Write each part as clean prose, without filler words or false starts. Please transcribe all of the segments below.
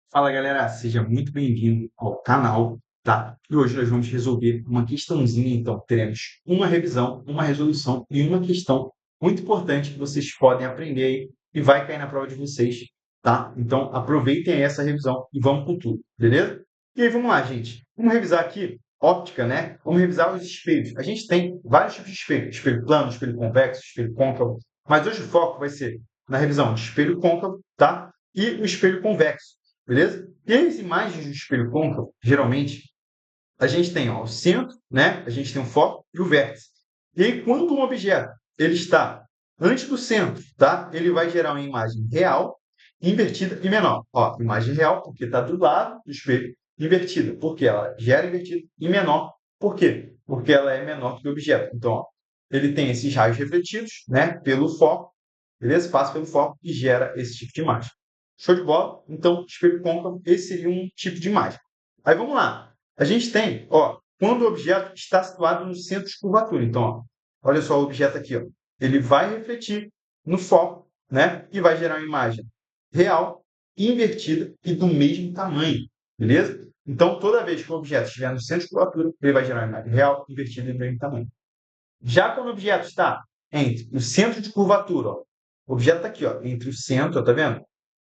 Fala galera, seja muito bem-vindo ao canal, tá? E hoje nós vamos resolver uma questãozinha, então teremos uma revisão, uma resolução e uma questão muito importante que vocês podem aprender aí e vai cair na prova de vocês, tá? Então aproveitem aí essa revisão e vamos com tudo, beleza? E aí vamos lá, gente. Vamos revisar aqui óptica, né? Vamos revisar os espelhos. A gente tem vários tipos de espelho: espelho plano, espelho convexo, espelho côncavo, mas hoje o foco vai ser na revisão de espelho côncavo, tá? E o espelho convexo. Beleza? E as imagens do espelho côncavo, geralmente, a gente tem ó, o centro, né? A gente tem o foco e o vértice. E aí, quando um objeto ele está antes do centro, tá? Ele vai gerar uma imagem real, invertida e menor. Ó, imagem real, porque está do lado do espelho, invertida, porque ela gera invertida, e menor, por quê? Porque ela é menor que o objeto. Então, ó, ele tem esses raios refletidos, né? Pelo foco, beleza? Passa pelo foco e gera esse tipo de imagem. Show de bola? Então, espelho côncavo, esse seria um tipo de imagem. Aí vamos lá. A gente tem, ó, quando o objeto está situado no centro de curvatura. Então, ó, olha só o objeto aqui, ó. Ele vai refletir no foco, né? E vai gerar uma imagem real, invertida e do mesmo tamanho, beleza? Então, toda vez que o objeto estiver no centro de curvatura, ele vai gerar uma imagem real, invertida e do mesmo tamanho. Já quando o objeto está entre o centro de curvatura, ó, o objeto está aqui, ó, entre o centro, ó, tá vendo?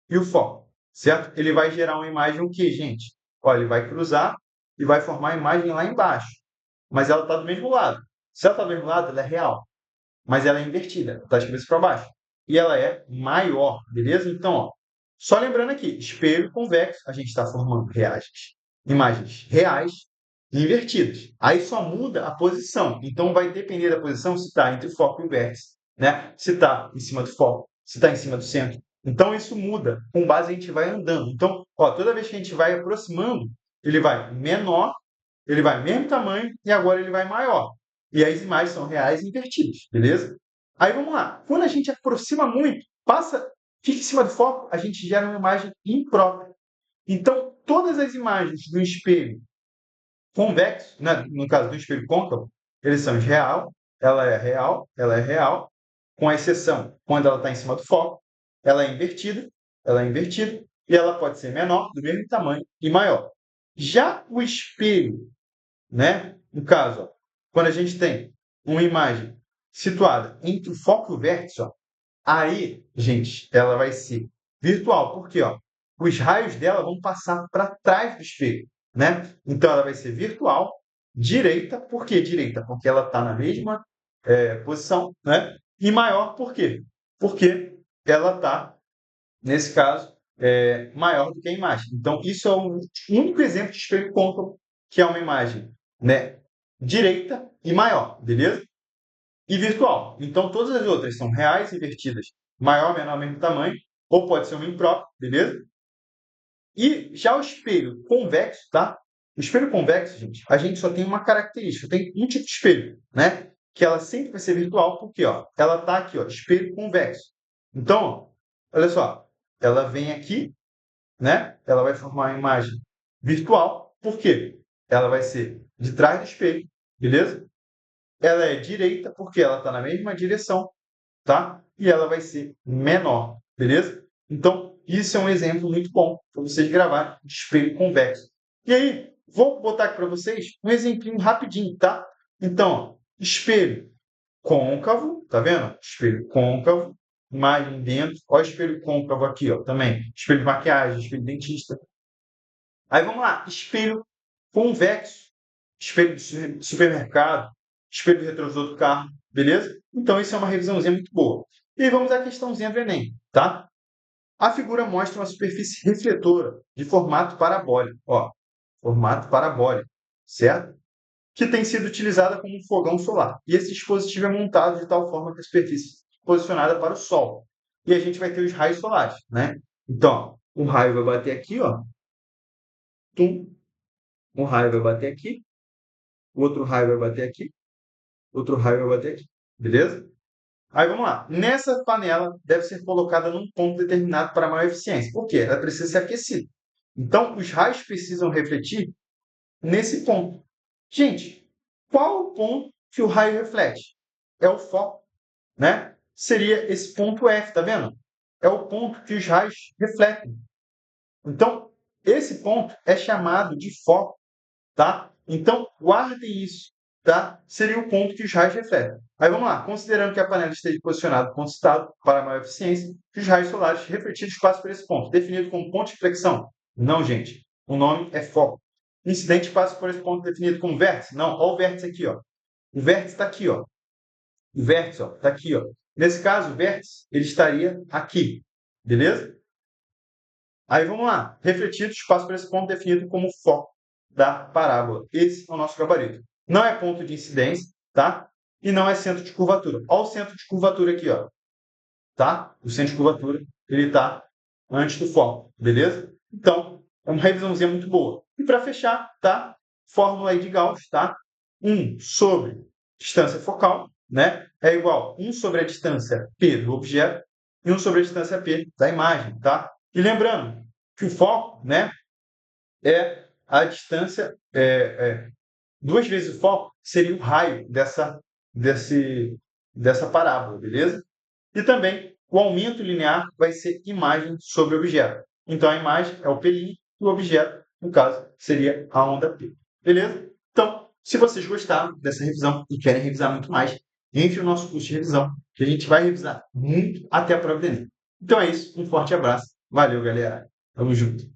E o foco, certo? Ele vai gerar uma imagem o quê, gente? Olha, ele vai cruzar e vai formar a imagem lá embaixo. Mas ela está do mesmo lado. Se ela está do mesmo lado, ela é real. Mas ela é invertida, está de cabeça para baixo. E ela é maior, beleza? Então, ó, só lembrando aqui, espelho convexo, a gente está formando imagens reais e invertidas. Aí só muda a posição. Então, vai depender da posição se está entre o foco e o vértice, né? Se está em cima do foco, se está em cima do centro. Então, isso muda. Com base, a gente vai andando. Então, ó, toda vez que a gente vai aproximando, ele vai menor, ele vai mesmo tamanho e agora ele vai maior. E as imagens são reais e invertidas, beleza? Aí vamos lá. Quando a gente aproxima muito, fica em cima do foco, a gente gera uma imagem imprópria. Então, todas as imagens do espelho convexo, né, no caso do espelho côncavo, eles são de real, ela é real, com exceção quando ela está em cima do foco, ela é invertida, e ela pode ser menor, do mesmo tamanho, e maior. Já o espelho, né? No caso, ó, quando a gente tem uma imagem situada entre o foco e o vértice, ó, aí, gente, ela vai ser virtual, porque ó, os raios dela vão passar para trás do espelho, né? Então ela vai ser virtual, direita, por que direita? Porque ela está na mesma posição, né? E maior, por quê? Porque ela está, nesse caso, maior do que a imagem. Então, isso é o único exemplo de espelho côncavo, que é uma imagem, né, direita e maior, beleza? E virtual. Então, todas as outras são reais invertidas, maior, menor, mesmo tamanho, ou pode ser uma imprópria, beleza? E já o espelho convexo, tá? O espelho convexo, gente, a gente só tem uma característica, tem um tipo de espelho, né? Que ela sempre vai ser virtual, porque ó, ela tá aqui, ó, espelho convexo. Então, ó, olha só, ela vem aqui, né? Ela vai formar uma imagem virtual, por quê? Ela vai ser de trás do espelho, beleza? Ela é direita, porque ela está na mesma direção, tá? E ela vai ser menor, beleza? Então, isso é um exemplo muito bom para vocês gravarem de espelho convexo. E aí, vou botar aqui para vocês um exemplinho rapidinho, tá? Então, ó, espelho côncavo, tá vendo? Espelho côncavo, imagem dentro. Olha o espelho côncavo aqui, ó, também. Espelho de maquiagem, espelho de dentista. Aí vamos lá, espelho convexo, espelho de supermercado, espelho do retrovisor do carro, beleza? Então, isso é uma revisãozinha muito boa. E aí vamos à questãozinha do Enem, tá? A figura mostra uma superfície refletora de formato parabólico, ó, formato parabólico, certo? Que tem sido utilizada como um fogão solar. E esse dispositivo é montado de tal forma que a superfície é posicionada para o Sol. E a gente vai ter os raios solares, né? Então, ó, um raio vai bater aqui, ó, tum, um raio vai bater aqui, o outro raio vai bater aqui, outro raio vai bater aqui, beleza? Aí vamos lá. Nessa panela deve ser colocada num ponto determinado para maior eficiência. Por quê? Ela precisa ser aquecida. Então, os raios precisam refletir nesse ponto. Gente, qual o ponto que o raio reflete? É o foco, né? Seria esse ponto F, tá vendo? É o ponto que os raios refletem. Então, Esse ponto é chamado de foco, tá? Então, guardem isso, tá? Seria o ponto que os raios refletem. Aí vamos lá, considerando que a panela esteja posicionada com estado para maior eficiência, os raios solares refletidos passam por esse ponto, definido como ponto de reflexão. Não, gente. O nome é foco. Incidente passa por esse ponto definido como vértice? Não, olha o vértice aqui, ó. O vértice está aqui, ó. O vértice, ó, está aqui, ó. Nesse caso, o vértice, ele estaria aqui. Beleza? Aí vamos lá. Refletidos passa por esse ponto definido como foco da parábola. Esse é o nosso gabarito. Não é ponto de incidência, tá? E não é centro de curvatura. Olha o centro de curvatura aqui, ó. Tá? O centro de curvatura, ele está antes do foco, beleza? Então, é uma revisãozinha muito boa. E para fechar, tá? Fórmula aí de Gauss, tá? 1 sobre distância focal, né? É igual a 1 sobre a distância P do objeto e 1 sobre a distância P da imagem, tá? E lembrando que o foco, né, é a distância, duas vezes o foco seria o raio dessa parábola, beleza? E também o aumento linear vai ser imagem sobre objeto. Então a imagem é o P' e o objeto, no caso, seria a onda P. Beleza? Então, se vocês gostaram dessa revisão e querem revisar muito mais, entre no nosso curso de revisão, que a gente vai revisar muito até a prova do Enem. Então é isso, um forte abraço. Valeu, galera. Tamo junto.